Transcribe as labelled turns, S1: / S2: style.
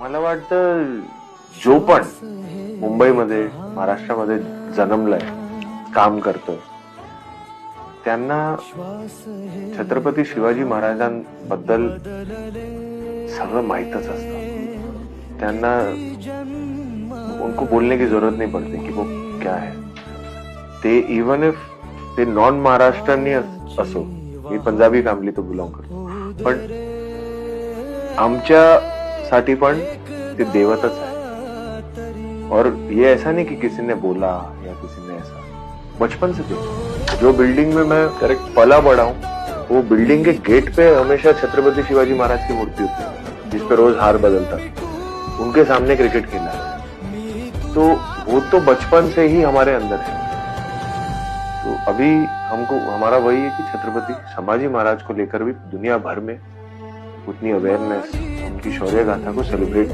S1: मला वाटतं जो पण मुंबईमध्ये महाराष्ट्रामध्ये जन्मलाय काम करतोय त्यांना छत्रपती शिवाजी महाराजांबद्दल सगळं माहीतच असतं। त्यांना उनको बोलने की जरूरत नहीं पड़ती कि वो क्या है। ते इवन इफ ते नॉन महाराष्ट्रांनी असो, मी पंजाबी फॅमिली तो बिलॉंग करतो, पण आमच्यासाठी पण ते देवतच है। और ये ऐसा नहीं कि किसी ने बोला या किसी ने ऐसा, बचपन से थे। जो बिल्डिंग में मैं करेक्ट पला बड़ा हूँ, वो बिल्डिंग के गेट पे हमेशा छत्रपति शिवाजी महाराज की मूर्ति होती है जिस पे रोज हार बदलता। उनके सामने क्रिकेट खेला है, तो वो तो बचपन से ही हमारे अंदर है। तो अभी हमको हमारा वही है कि छत्रपति शिवाजी महाराज को लेकर भी दुनिया भर में उतनी अवेयरनेस, उनकी शौर्य गाथा को सेलिब्रेट